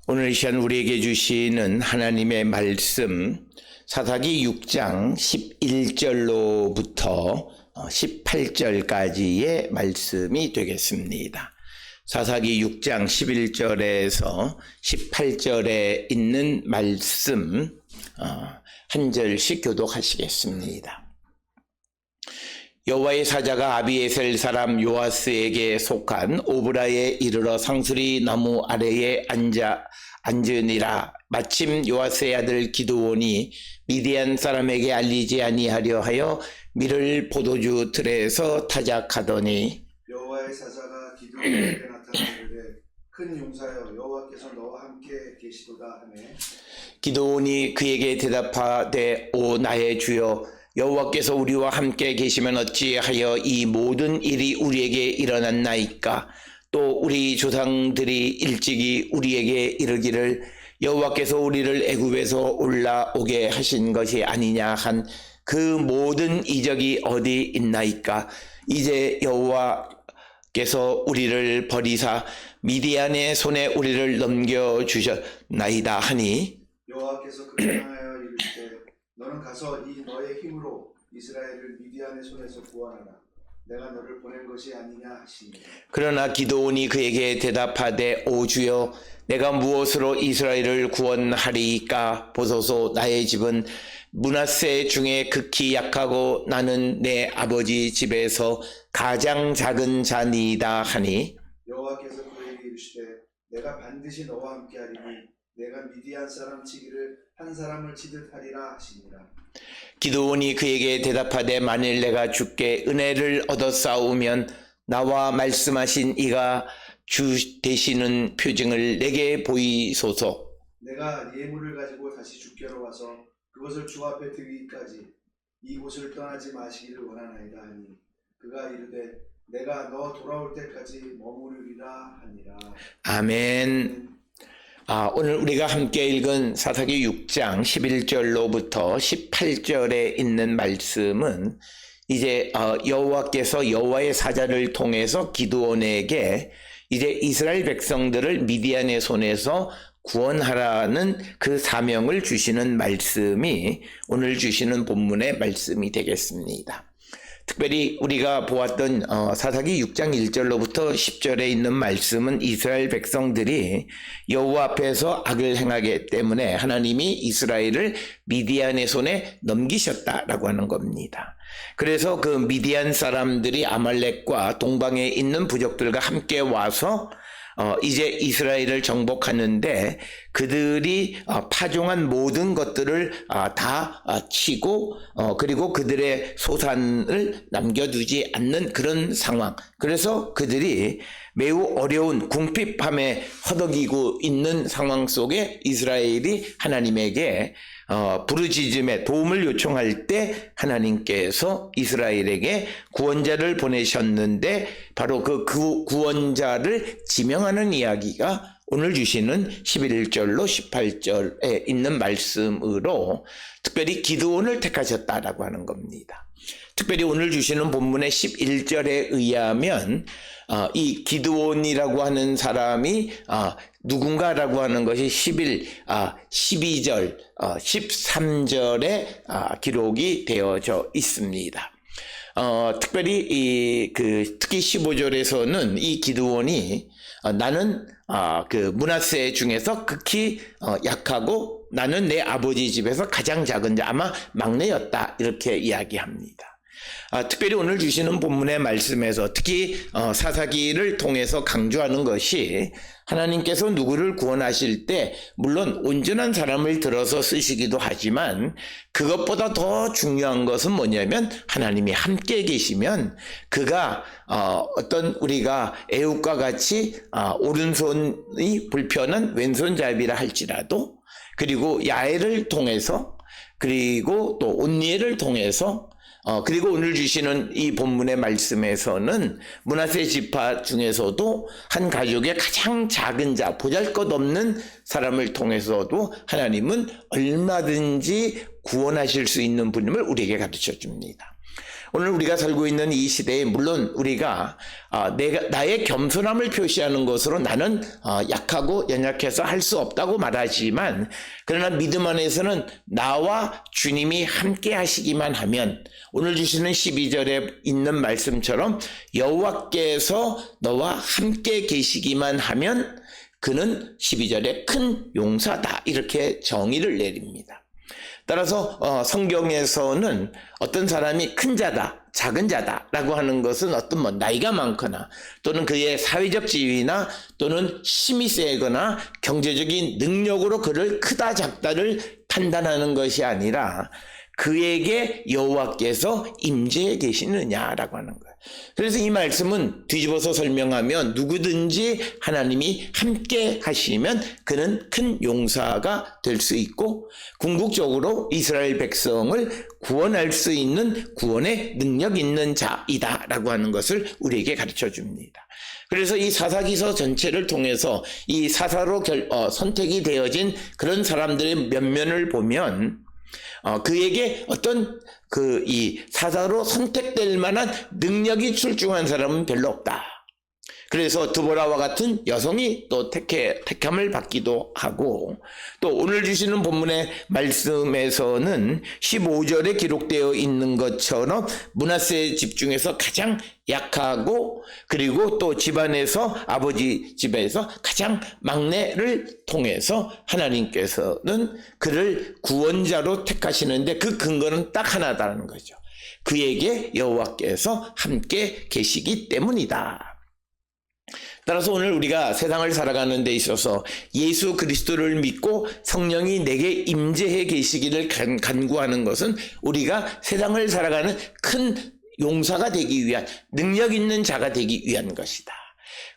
오늘 이 시간 우리에게 주시는 하나님의 말씀 사사기 6장 11절로부터 18절까지의 말씀이 되겠습니다. 사사기 6장 11절에서 18절에 있는 말씀 한 절씩 교독하시겠습니다. 여호와의 사자가 아비에셀 사람 요아스에게 속한 오브라에 이르러 상수리 나무 아래에 앉으니라. 마침 요아스의 아들 기드온이 미디안 사람에게 알리지 아니하려 하여 밀을 포도주 틀에서 타작하더니 여호와의 사자가 기드온에게 나타나는데 큰 용사여 여호와께서 너와 함께 계시도다 하매 기드온이 그에게 대답하되 오 나의 주여 여호와께서 우리와 함께 계시면 어찌하여 이 모든 일이 우리에게 일어났나이까? 또 우리 조상들이 일찍이 우리에게 이르기를 여호와께서 우리를 애굽에서 올라오게 하신 것이 아니냐 한 그 모든 이적이 어디 있나이까? 이제 여호와께서 우리를 버리사 미디안의 손에 우리를 넘겨주셨나이다 하니 여호와께서 그를 향하여 이르시되 너는 가서 이 너의 힘으로 이스라엘을 미디안의 손에서 구원하라. 내가 너를 보낸 것이 아니냐 하시니 그러나 기드온이 그에게 대답하되 오 주여 내가 무엇으로 이스라엘을 구원하리이까? 보소서 나의 집은 므낫세 중에 극히 약하고 나는 내 아버지 집에서 가장 작은 자니이다 하니 여호와께서 그에게 이르시되 내가 반드시 너와 함께하리니 내가 미디안 사람 치기를 한 사람을 치듯 하리라 하시니라. 기드온이 그에게 대답하되 만일 내가 주께 은혜를 얻어 싸우면 나와 말씀하신 이가 주 되시는 표징을 내게 보이소서. 내가 예물을 가지고 다시 주께로 와서 그것을 주 앞에 드리기까지 이곳을 떠나지 마시기를 원하나이다 하니 그가 이르되 내가 너 돌아올 때까지 머무르리라 하니라. 아멘. 오늘 우리가 함께 읽은 사사기 6장 11절로부터 18절에 있는 말씀은 이제 여호와께서 여호와의 사자를 통해서 기드온에게 이제 이스라엘 백성들을 미디안의 손에서 구원하라는 그 사명을 주시는 말씀이 오늘 주시는 본문의 말씀이 되겠습니다. 특별히 우리가 보았던 사사기 6장 1절로부터 10절에 있는 말씀은 이스라엘 백성들이 여호와 앞에서 악을 행하기 때문에 하나님이 이스라엘을 미디안의 손에 넘기셨다라고 하는 겁니다. 그래서 그 미디안 사람들이 아말렉과 동방에 있는 부족들과 함께 와서 이제 이스라엘을 정복하는데 그들이 파종한 모든 것들을 다 치고 그리고 그들의 소산을 남겨두지 않는 그런 상황. 그래서 그들이 매우 어려운 궁핍함에 허덕이고 있는 상황 속에 이스라엘이 하나님에게 부르짖음에 도움을 요청할 때 하나님께서 이스라엘에게 구원자를 보내셨는데 바로 그 구원자를 지명하는 이야기가 오늘 주시는 11절로 18절에 있는 말씀으로 특별히 기드온을 택하셨다라고 하는 겁니다. 특별히 오늘 주시는 본문의 11절에 의하면 이 기드온이라고 하는 사람이 누군가라고 하는 것이 12절, 13절에 기록이 되어져 있습니다. 특별히 특히 15절에서는 이 기드온이 나는 그 므낫세 중에서 극히 약하고 나는 내 아버지 집에서 가장 작은 자, 아마 막내였다 이렇게 이야기합니다. 특별히 오늘 주시는 본문의 말씀에서 특히 사사기를 통해서 강조하는 것이 하나님께서 누구를 구원하실 때 물론 온전한 사람을 들어서 쓰시기도 하지만 그것보다 더 중요한 것은 뭐냐면 하나님이 함께 계시면 그가 어떤 우리가 애굽과 같이 오른손이 불편한 왼손잡이라 할지라도 그리고 야훼를 통해서 그리고 또 온니엘을 통해서 그리고 오늘 주시는 이 본문의 말씀에서는 므낫세 지파 중에서도 한 가족의 가장 작은 자, 보잘것없는 사람을 통해서도 하나님은 얼마든지 구원하실 수 있는 분임을 우리에게 가르쳐 줍니다. 오늘 우리가 살고 있는 이 시대에 물론 우리가 나의 겸손함을 표시하는 것으로 나는 약하고 연약해서 할 수 없다고 말하지만, 그러나 믿음 안에서는 나와 주님이 함께 하시기만 하면 오늘 주시는 12절에 있는 말씀처럼 여호와께서 너와 함께 계시기만 하면 그는 12절에 큰 용사다, 이렇게 정의를 내립니다. 따라서 성경에서는 어떤 사람이 큰 자다, 작은 자다라고 하는 것은 어떤 나이가 많거나 또는 그의 사회적 지위나 또는 힘이 세거나 경제적인 능력으로 그를 크다 작다를 판단하는 것이 아니라 그에게 여호와께서 임재해 계시느냐라고 하는 거예요. 그래서 이 말씀은 뒤집어서 설명하면 누구든지 하나님이 함께 하시면 그는 큰 용사가 될 수 있고 궁극적으로 이스라엘 백성을 구원할 수 있는 구원의 능력 있는 자이다라고 하는 것을 우리에게 가르쳐 줍니다. 그래서 이 사사기서 전체를 통해서 이 사사로 선택이 되어진 그런 사람들의 면면을 보면 그에게 어떤 이 사사로 선택될 만한 능력이 출중한 사람은 별로 없다. 그래서 드보라와 같은 여성이 또 택함을 받기도 하고, 또 오늘 주시는 본문의 말씀에서는 15절에 기록되어 있는 것처럼 므낫세 집 중에서 가장 약하고 그리고 또 집안에서 아버지 집에서 가장 막내를 통해서 하나님께서는 그를 구원자로 택하시는데 그 근거는 딱 하나다는 거죠. 그에게 여호와께서 함께 계시기 때문이다. 따라서 오늘 우리가 세상을 살아가는 데 있어서 예수 그리스도를 믿고 성령이 내게 임재해 계시기를 간구하는 것은 우리가 세상을 살아가는 큰 용사가 되기 위한, 능력 있는 자가 되기 위한 것이다.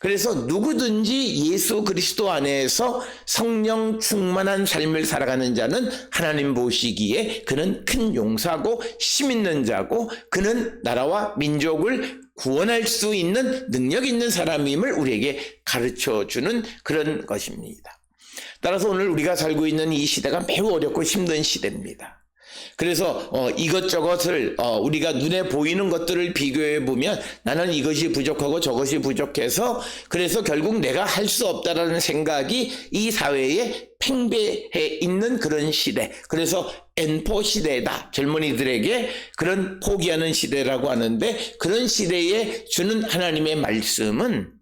그래서 누구든지 예수 그리스도 안에서 성령 충만한 삶을 살아가는 자는 하나님 보시기에 그는 큰 용사고 힘 있는 자고 그는 나라와 민족을 구원할 수 있는 능력 있는 사람임을 우리에게 가르쳐주는 그런 것입니다. 따라서 오늘 우리가 살고 있는 이 시대가 매우 어렵고 힘든 시대입니다. 그래서 이것저것을 우리가 눈에 보이는 것들을 비교해 보면 나는 이것이 부족하고 저것이 부족해서 그래서 결국 내가 할 수 없다라는 생각이 이 사회에 팽배해 있는 그런 시대. 그래서 N4 시대다. 젊은이들에게 그런 포기하는 시대라고 하는데, 그런 시대에 주는 하나님의 말씀은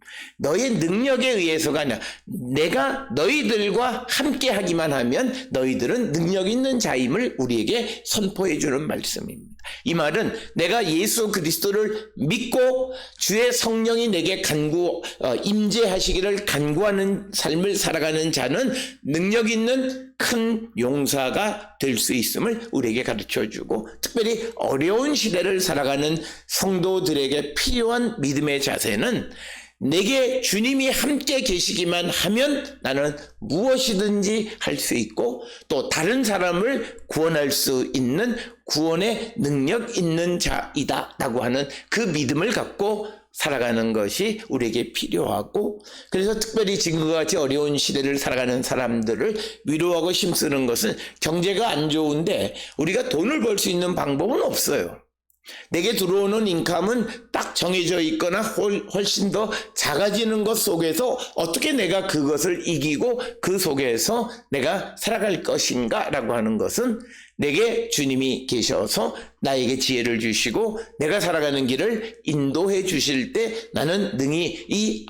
너의 능력에 의해서가 아니라 내가 너희들과 함께 하기만 하면 너희들은 능력 있는 자임을 우리에게 선포해 주는 말씀입니다. 이 말은 내가 예수 그리스도를 믿고 주의 성령이 내게 임재하시기를 간구하는 삶을 살아가는 자는 능력 있는 큰 용사가 될 수 있음을 우리에게 가르쳐주고, 특별히 어려운 시대를 살아가는 성도들에게 필요한 믿음의 자세는 내게 주님이 함께 계시기만 하면 나는 무엇이든지 할 수 있고 또 다른 사람을 구원할 수 있는 구원의 능력 있는 자이다 라고 하는 그 믿음을 갖고 살아가는 것이 우리에게 필요하고, 그래서 특별히 지금과 같이 어려운 시대를 살아가는 사람들을 위로하고 힘쓰는 것은 경제가 안 좋은데 우리가 돈을 벌 수 있는 방법은 없어요. 내게 들어오는 인컴은 딱 정해져 있거나 훨씬 더 작아지는 것 속에서 어떻게 내가 그것을 이기고 그 속에서 내가 살아갈 것인가 라고 하는 것은 내게 주님이 계셔서 나에게 지혜를 주시고 내가 살아가는 길을 인도해 주실 때 나는 능히 이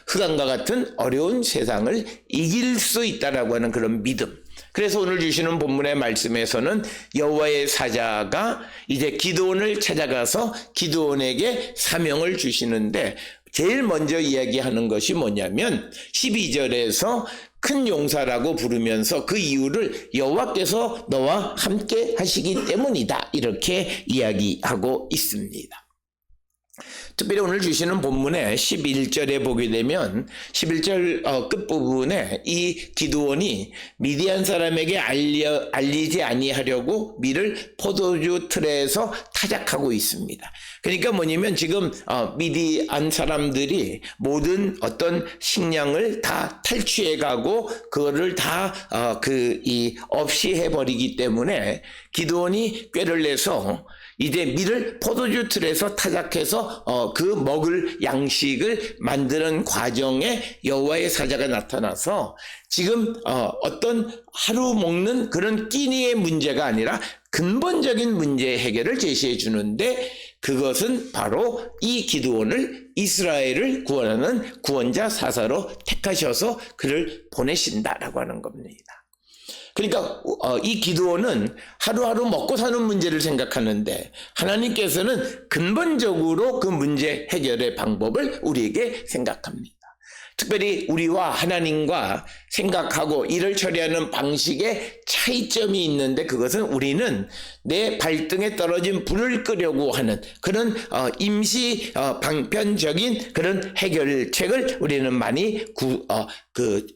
흑암과 같은 어려운 세상을 이길 수 있다라고 하는 그런 믿음. 그래서 오늘 주시는 본문의 말씀에서는 여호와의 사자가 이제 기드온을 찾아가서 기드온에게 사명을 주시는데, 제일 먼저 이야기하는 것이 뭐냐면 12절에서 큰 용사라고 부르면서 그 이유를 여호와께서 너와 함께 하시기 때문이다, 이렇게 이야기하고 있습니다. 특별히 오늘 주시는 본문의 11절에 보게 되면 11절 끝부분에 이 기드온이 미디안 사람에게 알리지 아니하려고 밀을 포도주 틀에서 타작하고 있습니다. 그러니까 뭐냐면 지금 미디안 사람들이 모든 어떤 식량을 다 탈취해 가고 그거를 다 없이 해버리기 때문에 기드온이 꾀를 내서 이제 밀을 포도주 틀에서 타작해서 그 먹을 양식을 만드는 과정에 여호와의 사자가 나타나서 지금 어떤 하루 먹는 그런 끼니의 문제가 아니라 근본적인 문제 해결을 제시해 주는데 그것은 바로 이 기드온을 이스라엘을 구원하는 구원자 사사로 택하셔서 그를 보내신다라고 하는 겁니다. 그러니까 이 기드온은 하루하루 먹고 사는 문제를 생각하는데 하나님께서는 근본적으로 그 문제 해결의 방법을 우리에게 생각합니다. 특별히 우리와 하나님과 생각하고 일을 처리하는 방식에 차이점이 있는데 그것은 우리는 내 발등에 떨어진 불을 끄려고 하는 그런 임시 방편적인 그런 해결책을 우리는 많이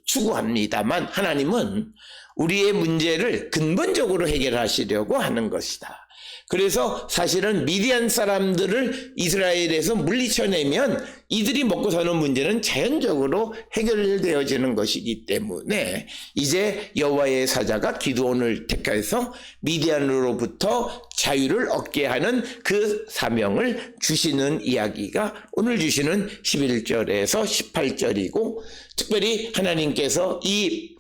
추구합니다만 하나님은 우리의 문제를 근본적으로 해결하시려고 하는 것이다. 그래서 사실은 미디안 사람들을 이스라엘에서 물리쳐내면 이들이 먹고 사는 문제는 자연적으로 해결되어지는 것이기 때문에 이제 여호와의 사자가 기드온을 택해서 미디안으로부터 자유를 얻게 하는 그 사명을 주시는 이야기가 오늘 주시는 11절에서 18절이고 특별히 하나님께서 이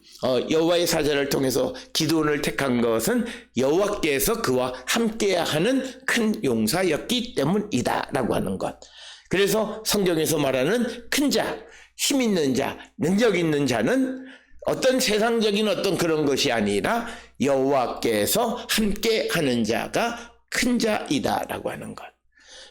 여호와의 사자를 통해서 기드온을 택한 것은 여호와께서 그와 함께하는 큰 용사였기 때문이다 라고 하는 것. 그래서 성경에서 말하는 큰 자, 힘 있는 자, 능력 있는 자는 어떤 세상적인 어떤 그런 것이 아니라 여호와께서 함께하는 자가 큰 자이다 라고 하는 것.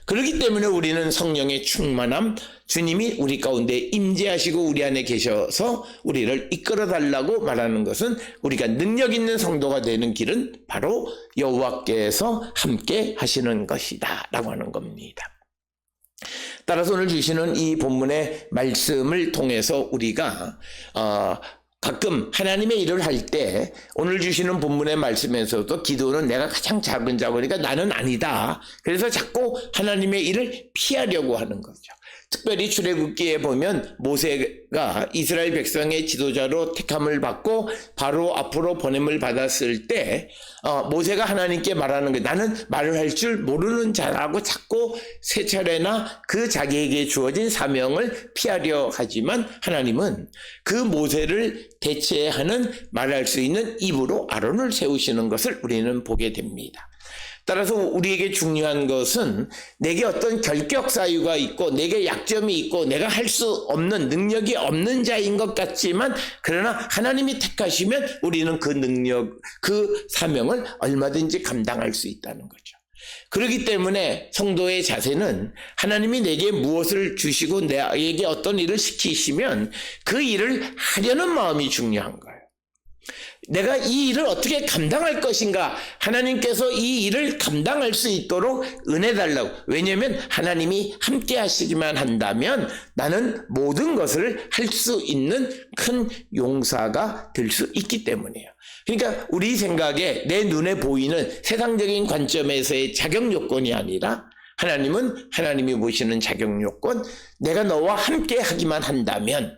그렇기 때문에 우리는 성령의 충만함, 주님이 우리 가운데 임재하시고 우리 안에 계셔서 우리를 이끌어 달라고 말하는 것은 우리가 능력 있는 성도가 되는 길은 바로 여호와께서 함께 하시는 것이다 라고 하는 겁니다. 따라서 오늘 주시는 이 본문의 말씀을 통해서 우리가 가끔 하나님의 일을 할 때 오늘 주시는 본문의 말씀에서도 기도는 내가 가장 작은 자고니까 나는 아니다. 그래서 자꾸 하나님의 일을 피하려고 하는 거죠. 특별히 출애굽기에 보면 모세가 이스라엘 백성의 지도자로 택함을 받고 바로 앞으로 보냄을 받았을 때 모세가 하나님께 말하는 거예요. 나는 말을 할 줄 모르는 자라고 자꾸 세 차례나 그 자기에게 주어진 사명을 피하려 하지만 하나님은 그 모세를 대체하는 말할 수 있는 입으로 아론을 세우시는 것을 우리는 보게 됩니다. 따라서 우리에게 중요한 것은 내게 어떤 결격 사유가 있고 내게 약점이 있고 내가 할 수 없는 능력이 없는 자인 것 같지만 그러나 하나님이 택하시면 우리는 그 능력, 그 사명을 얼마든지 감당할 수 있다는 거죠. 그렇기 때문에 성도의 자세는 하나님이 내게 무엇을 주시고 내게 어떤 일을 시키시면 그 일을 하려는 마음이 중요한 거예요. 내가 이 일을 어떻게 감당할 것인가 하나님께서 이 일을 감당할 수 있도록 은혜 달라고. 왜냐하면 하나님이 함께 하시기만 한다면 나는 모든 것을 할 수 있는 큰 용사가 될 수 있기 때문이에요. 그러니까 우리 생각에 내 눈에 보이는 세상적인 관점에서의 자격 요건이 아니라 하나님은 하나님이 보시는 자격 요건, 내가 너와 함께 하기만 한다면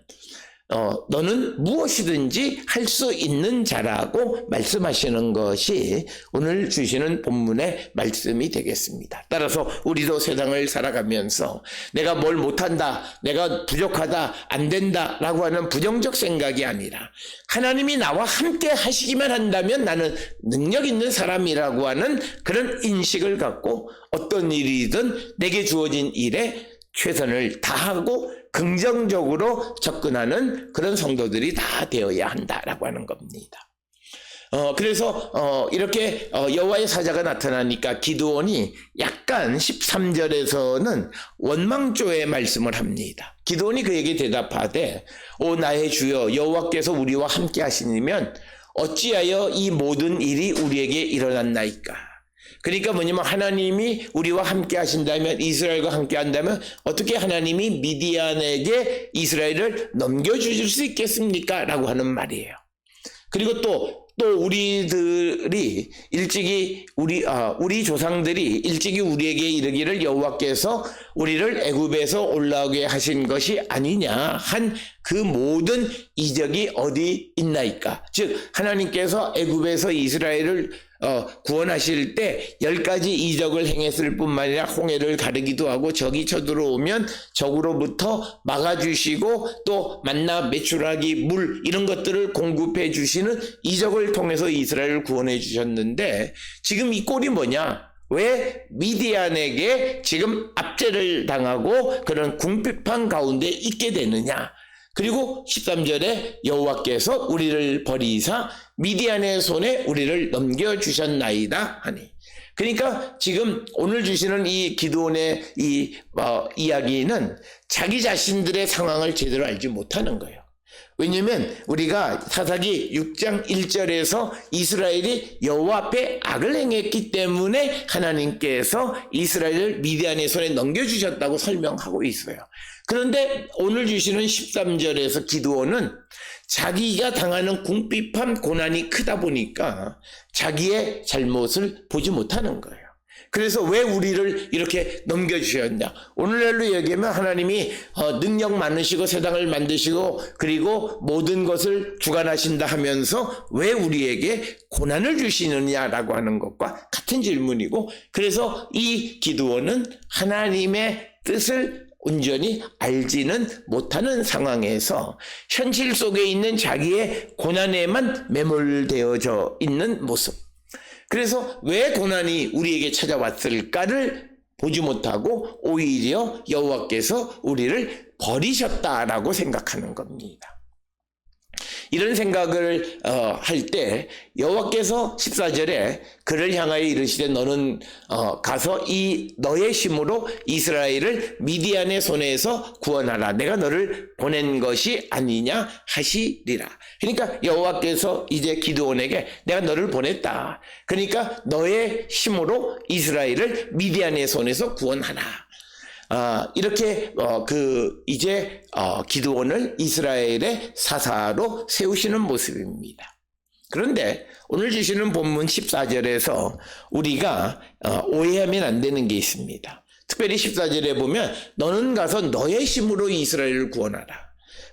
너는 무엇이든지 할 수 있는 자라고 말씀하시는 것이 오늘 주시는 본문의 말씀이 되겠습니다. 따라서 우리도 세상을 살아가면서 내가 뭘 못한다, 내가 부족하다, 안 된다 라고 하는 부정적 생각이 아니라 하나님이 나와 함께 하시기만 한다면 나는 능력 있는 사람이라고 하는 그런 인식을 갖고 어떤 일이든 내게 주어진 일에 최선을 다하고 긍정적으로 접근하는 그런 성도들이 다 되어야 한다라고 하는 겁니다. 그래서 이렇게 여호와의 사자가 나타나니까 기드온이 약간 13절에서는 원망조의 말씀을 합니다. 기드온이 그에게 대답하되 오 나의 주여 여호와께서 우리와 함께 하시면 어찌하여 이 모든 일이 우리에게 일어났나이까. 그러니까 뭐냐면 하나님이 우리와 함께 하신다면, 이스라엘과 함께 한다면 어떻게 하나님이 미디안에게 이스라엘을 넘겨주실 수 있겠습니까? 라고 하는 말이에요. 그리고 또 우리들이 일찍이 우리 조상들이 일찍이 우리에게 이르기를 여호와께서 우리를 애굽에서 올라오게 하신 것이 아니냐 한 그 모든 이적이 어디 있나이까? 즉 하나님께서 애굽에서 이스라엘을 구원하실 때 10가지 이적을 행했을 뿐만 아니라 홍해를 가르기도 하고 적이 쳐들어오면 적으로부터 막아주시고 또 만나 메추라기 물 이런 것들을 공급해 주시는 이적을 통해서 이스라엘을 구원해 주셨는데 지금 이 꼴이 뭐냐? 왜 미디안에게 지금 압제를 당하고 그런 궁핍한 가운데 있게 되느냐? 그리고 13절에 여호와께서 우리를 버리사 미디안의 손에 우리를 넘겨주셨나이다 하니. 그러니까 지금 오늘 주시는 이 기드온의 이야기는 자기 자신들의 상황을 제대로 알지 못하는 거예요. 왜냐하면 우리가 사사기 6장 1절에서 이스라엘이 여호와 앞에 악을 행했기 때문에 하나님께서 이스라엘을 미디안의 손에 넘겨주셨다고 설명하고 있어요. 그런데 오늘 주시는 13절에서 기드온은 자기가 당하는 궁핍함 고난이 크다 보니까 자기의 잘못을 보지 못하는 거예요. 그래서 왜 우리를 이렇게 넘겨주셨냐? 오늘날로 얘기하면 하나님이 능력 많으시고 세상을 만드시고 그리고 모든 것을 주관하신다 하면서 왜 우리에게 고난을 주시느냐라고 하는 것과 같은 질문이고, 그래서 이 기드온은 하나님의 뜻을 온전히 알지는 못하는 상황에서 현실 속에 있는 자기의 고난에만 매몰되어져 있는 모습. 그래서 왜 고난이 우리에게 찾아왔을까를 보지 못하고 오히려 여호와께서 우리를 버리셨다라고 생각하는 겁니다. 이런 생각을 할 때 여호와께서 14절에 그를 향하여 이르시되 너는 가서 이 너의 힘으로 이스라엘을 미디안의 손에서 구원하라. 내가 너를 보낸 것이 아니냐 하시리라. 그러니까 여호와께서 이제 기드온에게 내가 너를 보냈다. 그러니까 너의 힘으로 이스라엘을 미디안의 손에서 구원하라. 이렇게 이제 기드온을 이스라엘의 사사로 세우시는 모습입니다. 그런데 오늘 주시는 본문 14절에서 우리가 오해하면 안 되는 게 있습니다. 특별히 14절에 보면 너는 가서 너의 힘으로 이스라엘을 구원하라.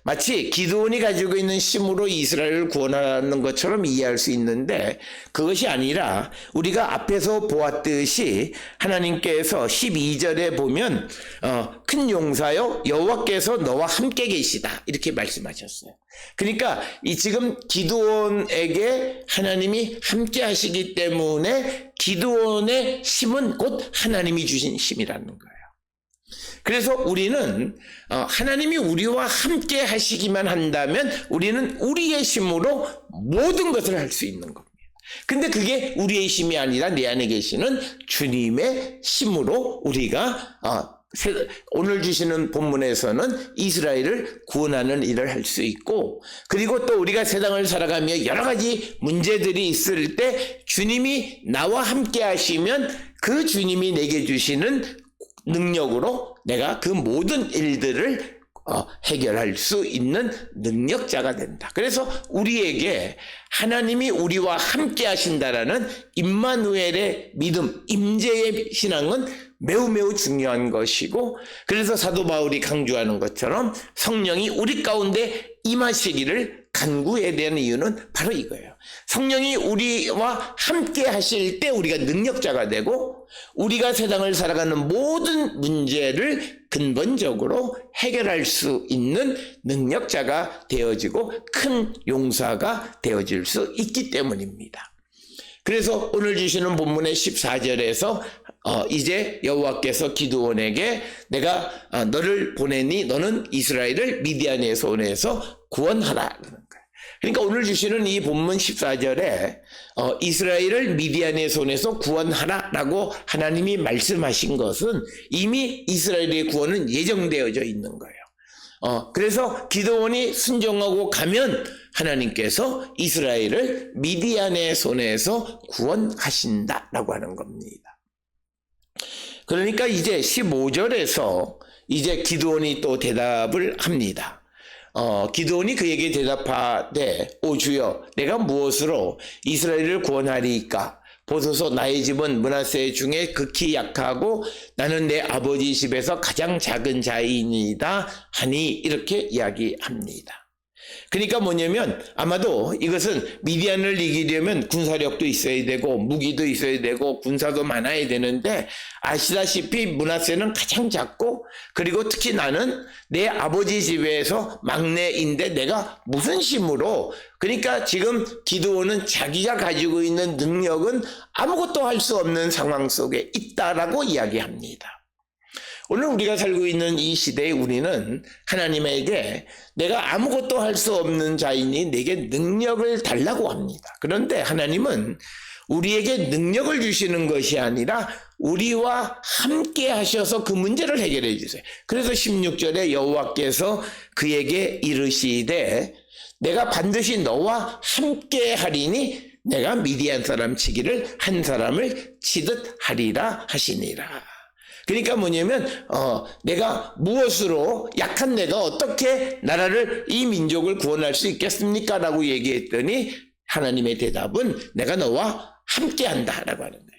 마치 기드온이 가지고 있는 힘으로 이스라엘을 구원하는 것처럼 이해할 수 있는데 그것이 아니라 우리가 앞에서 보았듯이 하나님께서 12절에 보면 큰 용사여 여호와께서 너와 함께 계시다 이렇게 말씀하셨어요. 그러니까 이 지금 기드온에게 하나님이 함께 하시기 때문에 기드온의 힘은 곧 하나님이 주신 힘이라는 거예요. 그래서 우리는 하나님이 우리와 함께 하시기만 한다면 우리는 우리의 힘으로 모든 것을 할 수 있는 겁니다. 근데 그게 우리의 힘이 아니라 내 안에 계시는 주님의 힘으로 우리가 오늘 주시는 본문에서는 이스라엘을 구원하는 일을 할 수 있고, 그리고 또 우리가 세상을 살아가며 여러 가지 문제들이 있을 때 주님이 나와 함께 하시면 그 주님이 내게 주시는 능력으로 내가 그 모든 일들을 해결할 수 있는 능력자가 된다. 그래서 우리에게 하나님이 우리와 함께 하신다라는 임마누엘의 믿음, 임재의 신앙은 매우 매우 중요한 것이고, 그래서 사도 바울이 강조하는 것처럼 성령이 우리 가운데 임하시기를 간구해야 되는 이유는 바로 이거예요. 성령이 우리와 함께 하실 때 우리가 능력자가 되고 우리가 세상을 살아가는 모든 문제를 근본적으로 해결할 수 있는 능력자가 되어지고 큰 용사가 되어질 수 있기 때문입니다. 그래서 오늘 주시는 본문의 14절에서 이제 여호와께서 기드온에게 내가 너를 보내니 너는 이스라엘을 미디안의 손에서 구원하라. 그러니까 오늘 주시는 이 본문 14절에 이스라엘을 미디안의 손에서 구원하라라고 하나님이 말씀하신 것은 이미 이스라엘의 구원은 예정되어져 있는 거예요. 그래서 기드온이 순종하고 가면 하나님께서 이스라엘을 미디안의 손에서 구원하신다라고 하는 겁니다. 그러니까 이제 15절에서 이제 기드온이 또 대답을 합니다. 기드온이 그에게 대답하되 오 주여 내가 무엇으로 이스라엘을 구원하리이까? 보소서 나의 집은 므낫세 중에 극히 약하고 나는 내 아버지 집에서 가장 작은 자이니이다 하니 이렇게 이야기합니다. 그러니까 뭐냐면 아마도 이것은 미디안을 이기려면 군사력도 있어야 되고 무기도 있어야 되고 군사도 많아야 되는데 아시다시피 므낫세는 가장 작고 그리고 특히 나는 내 아버지 집에서 막내인데 내가 무슨 힘으로 그러니까 지금 기드온은 자기가 가지고 있는 능력은 아무것도 할 수 없는 상황 속에 있다라고 이야기합니다. 오늘 우리가 살고 있는 이 시대에 우리는 하나님에게 내가 아무것도 할 수 없는 자이니 내게 능력을 달라고 합니다. 그런데 하나님은 우리에게 능력을 주시는 것이 아니라 우리와 함께 하셔서 그 문제를 해결해 주세요. 그래서 16절에 여호와께서 그에게 이르시되 내가 반드시 너와 함께 하리니 내가 미디안 사람 치기를 한 사람을 치듯 하리라 하시니라. 그러니까 뭐냐면 내가 무엇으로 약한 내가 어떻게 나라를 이 민족을 구원할 수 있겠습니까? 라고 얘기했더니 하나님의 대답은 내가 너와 함께 한다 라고 하는 거예요.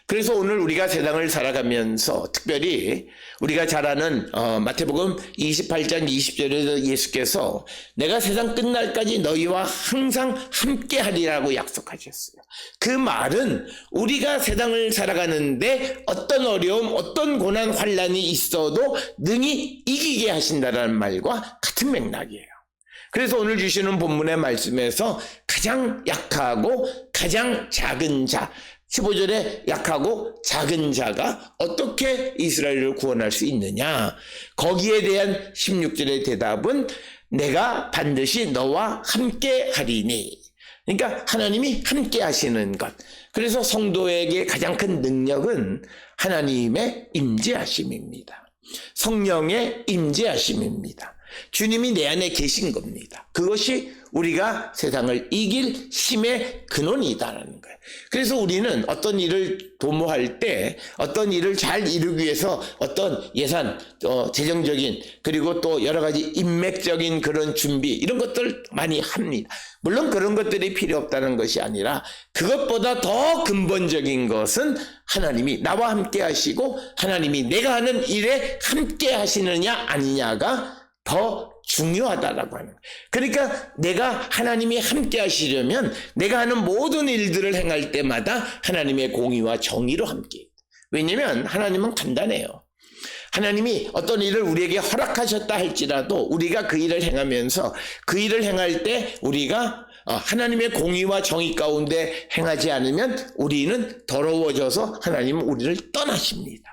그래서 오늘 우리가 세상을 살아가면서 특별히 우리가 잘 아는 마태복음 28장 20절에서 예수께서 내가 세상 끝날까지 너희와 항상 함께 하리라고 약속하셨어요. 그 말은 우리가 세상을 살아가는데 어떤 어려움, 어떤 고난, 환난이 있어도 능히 이기게 하신다는 말과 같은 맥락이에요. 그래서 오늘 주시는 본문의 말씀에서 가장 약하고 가장 작은 자 15절에 약하고 작은 자가 어떻게 이스라엘을 구원할 수 있느냐? 거기에 대한 16절의 대답은 내가 반드시 너와 함께 하리니. 그러니까 하나님이 함께 하시는 것. 그래서 성도에게 가장 큰 능력은 하나님의 임재하심입니다. 성령의 임재하심입니다. 주님이 내 안에 계신 겁니다. 그것이 우리가 세상을 이길 힘의 근원이다라는 거예요. 그래서 우리는 어떤 일을 도모할 때 어떤 일을 잘 이루기 위해서 어떤 예산, 재정적인 그리고 또 여러 가지 인맥적인 그런 준비 이런 것들 많이 합니다. 물론 그런 것들이 필요 없다는 것이 아니라 그것보다 더 근본적인 것은 하나님이 나와 함께 하시고 하나님이 내가 하는 일에 함께 하시느냐 아니냐가 더 중요하다라고 하는 거예요. 그러니까 내가 하나님이 함께 하시려면 내가 하는 모든 일들을 행할 때마다 하나님의 공의와 정의로 함께. 왜냐하면 하나님은 간단해요. 하나님이 어떤 일을 우리에게 허락하셨다 할지라도 우리가 그 일을 행하면서 그 일을 행할 때 우리가 하나님의 공의와 정의 가운데 행하지 않으면 우리는 더러워져서 하나님은 우리를 떠나십니다.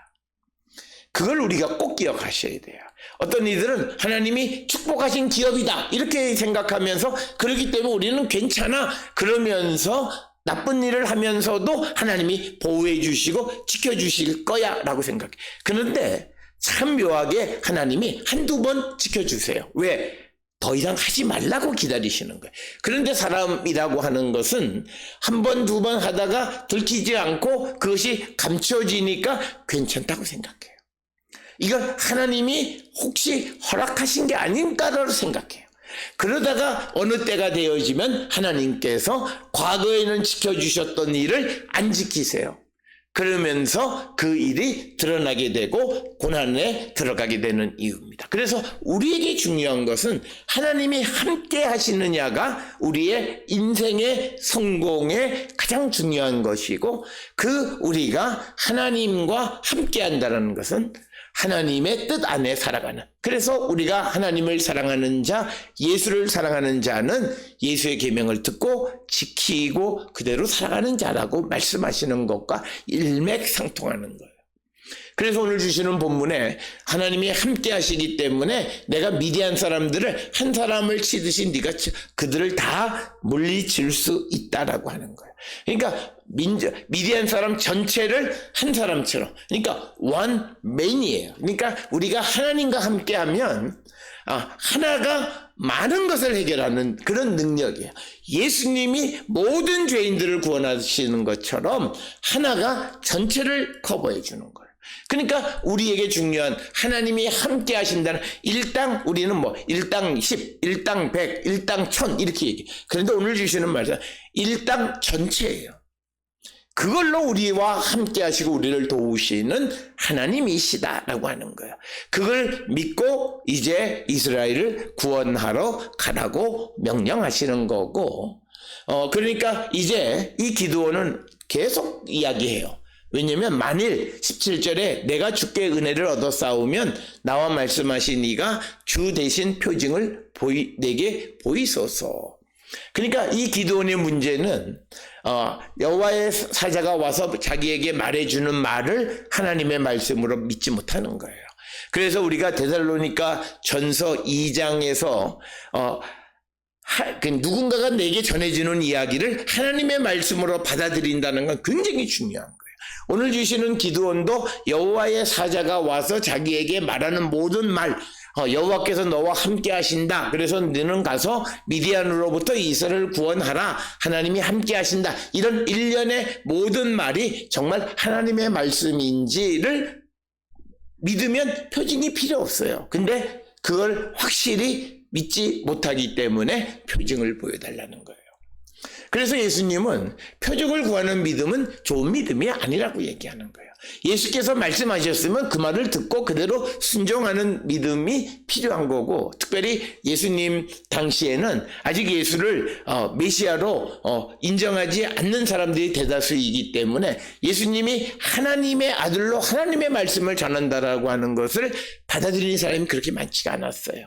그걸 우리가 꼭 기억하셔야 돼요. 어떤 이들은 하나님이 축복하신 기업이다 이렇게 생각하면서 그렇기 때문에 우리는 괜찮아 그러면서 나쁜 일을 하면서도 하나님이 보호해 주시고 지켜주실 거야 라고 생각해. 그런데 참 묘하게 하나님이 한두 번 지켜주세요. 왜? 더 이상 하지 말라고 기다리시는 거예요. 그런데 사람이라고 하는 것은 한 번, 두 번 하다가 들키지 않고 그것이 감춰지니까 괜찮다고 생각해요. 이건 하나님이 혹시 허락하신 게 아닌가라고 생각해요. 그러다가 어느 때가 되어지면 하나님께서 과거에는 지켜주셨던 일을 안 지키세요. 그러면서 그 일이 드러나게 되고 고난에 들어가게 되는 이유입니다. 그래서 우리에게 중요한 것은 하나님이 함께 하시느냐가 우리의 인생의 성공에 가장 중요한 것이고 그 우리가 하나님과 함께 한다는 것은 하나님의 뜻 안에 살아가는. 그래서 우리가 하나님을 사랑하는 자, 예수를 사랑하는 자는 예수의 계명을 듣고 지키고 그대로 살아가는 자라고 말씀하시는 것과 일맥상통하는 거예요. 그래서 오늘 주시는 본문에 하나님이 함께 하시기 때문에 내가 미디안 사람들을 한 사람을 치듯이 네가 그들을 다 물리칠 수 있다라고 하는 거예요. 그러니까 미디안 사람 전체를 한 사람처럼, 그러니까 one man이에요. 그러니까 우리가 하나님과 함께 하면 하나가 많은 것을 해결하는 그런 능력이에요. 예수님이 모든 죄인들을 구원하시는 것처럼 하나가 전체를 커버해 주는 거예요. 그러니까 우리에게 중요한 하나님이 함께 하신다는 일당, 우리는 뭐 일당 10, 일당 100, 일당 1000 이렇게 얘기해요. 그런데 오늘 주시는 말씀 일당 전체예요. 그걸로 우리와 함께 하시고 우리를 도우시는 하나님이시다라고 하는 거예요. 그걸 믿고 이제 이스라엘을 구원하러 가라고 명령하시는 거고, 그러니까 이제 이 기드온은 계속 이야기해요. 왜냐면 만일 17절에 내가 주께 은혜를 얻어 싸우면 나와 말씀하신 이가 주 대신 표징을 내게 보이소서. 그러니까 이 기드온의 문제는 여호와의 사자가 와서 자기에게 말해주는 말을 하나님의 말씀으로 믿지 못하는 거예요. 그래서 우리가 데살로니가 전서 2장에서 누군가가 내게 전해주는 이야기를 하나님의 말씀으로 받아들인다는 건 굉장히 중요한 거예요. 오늘 주시는 기드온도 여호와의 사자가 와서 자기에게 말하는 모든 말, 여호와께서 너와 함께 하신다. 그래서 너는 가서 미디안으로부터 이스라엘을 구원하라. 하나님이 함께 하신다. 이런 일련의 모든 말이 정말 하나님의 말씀인지를 믿으면 표징이 필요 없어요. 근데 그걸 확실히 믿지 못하기 때문에 표징을 보여달라는 거예요. 그래서 예수님은 표적을 구하는 믿음은 좋은 믿음이 아니라고 얘기하는 거예요. 예수께서 말씀하셨으면 그 말을 듣고 그대로 순종하는 믿음이 필요한 거고, 특별히 예수님 당시에는 아직 예수를 메시아로 인정하지 않는 사람들이 대다수이기 때문에 예수님이 하나님의 아들로 하나님의 말씀을 전한다라고 하는 것을 받아들이는 사람이 그렇게 많지가 않았어요.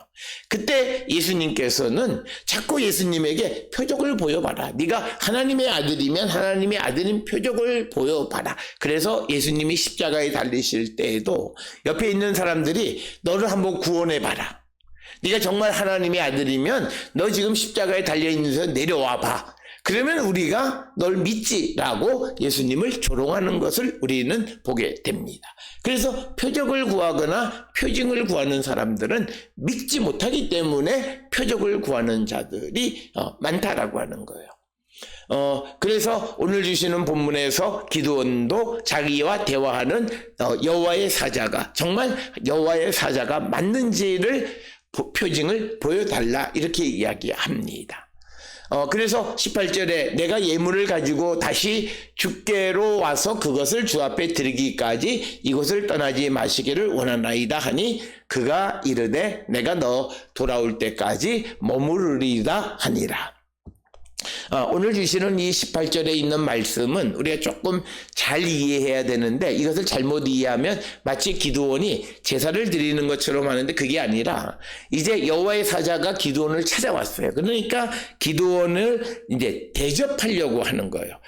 그때 예수님께서는 자꾸 예수님에게 표적을 보여봐라. 네가 하나님의 아들이면 하나님의 아들인 표적을 보여봐라. 그래서 예수님이 십자가에 달리실 때에도 옆에 있는 사람들이 너를 한번 구원해봐라. 네가 정말 하나님의 아들이면 너 지금 십자가에 달려있는 데서 내려와봐. 그러면 우리가 널 믿지라고 예수님을 조롱하는 것을 우리는 보게 됩니다. 그래서 표적을 구하거나 표징을 구하는 사람들은 믿지 못하기 때문에 표적을 구하는 자들이 많다라고 하는 거예요. 그래서 오늘 주시는 본문에서 기드온도 자기와 대화하는 여호와의 사자가 정말 여호와의 사자가 맞는지를 표징을 보여달라 이렇게 이야기합니다. 그래서 18절에 내가 예물을 가지고 다시 주께로 와서 그것을 주 앞에 드리기까지 이곳을 떠나지 마시기를 원하나이다 하니 그가 이르되 내가 너 돌아올 때까지 머무르리다 하니라. 오늘 주시는 이 18절에 있는 말씀은 우리가 조금 잘 이해해야 되는데, 이것을 잘못 이해하면 마치 기드온이 제사를 드리는 것처럼 하는데 그게 아니라 이제 여호와의 사자가 기드온을 찾아왔어요. 그러니까 기드온을 이제 대접하려고 하는 거예요.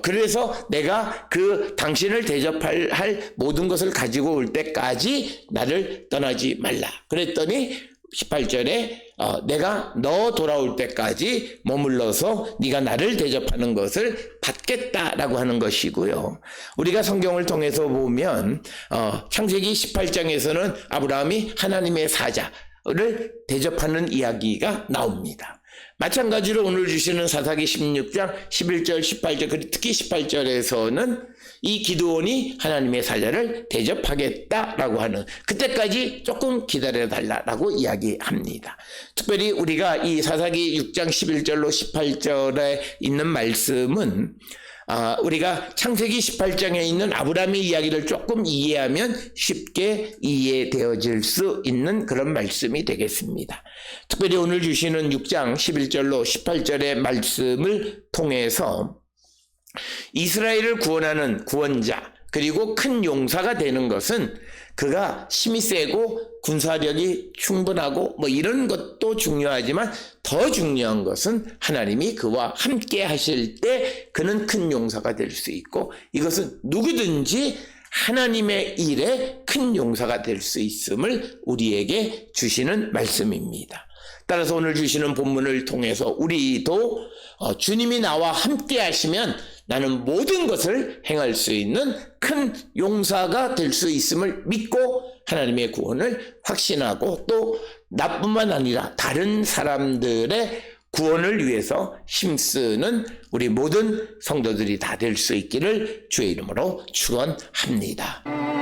그래서 내가 당신을 대접할 모든 것을 가지고 올 때까지 나를 떠나지 말라. 그랬더니 18절에 내가 너 돌아올 때까지 머물러서 네가 나를 대접하는 것을 받겠다라고 하는 것이고요. 우리가 성경을 통해서 보면 창세기 18장에서는 아브라함이 하나님의 사자를 대접하는 이야기가 나옵니다. 마찬가지로 오늘 주시는 사사기 16장 11절 18절 특히 18절에서는 이 기드온이 하나님의 사자를 대접하겠다라고 하는, 그때까지 조금 기다려달라고 이야기합니다. 특별히 우리가 이 사사기 6장 11절로 18절에 있는 말씀은 우리가 창세기 18장에 있는 아브라함의 이야기를 조금 이해하면 쉽게 이해되어질 수 있는 그런 말씀이 되겠습니다. 특별히 오늘 주시는 6장 11절로 18절의 말씀을 통해서 이스라엘을 구원하는 구원자 그리고 큰 용사가 되는 것은 그가 힘이 세고 군사력이 충분하고 뭐 이런 것도 중요하지만 더 중요한 것은 하나님이 그와 함께 하실 때 그는 큰 용사가 될 수 있고, 이것은 누구든지 하나님의 일에 큰 용사가 될 수 있음을 우리에게 주시는 말씀입니다. 따라서 오늘 주시는 본문을 통해서 우리도 주님이 나와 함께 하시면 나는 모든 것을 행할 수 있는 큰 용사가 될 수 있음을 믿고 하나님의 구원을 확신하고 또 나뿐만 아니라 다른 사람들의 구원을 위해서 힘쓰는 우리 모든 성도들이 다 될 수 있기를 주의 이름으로 축원합니다.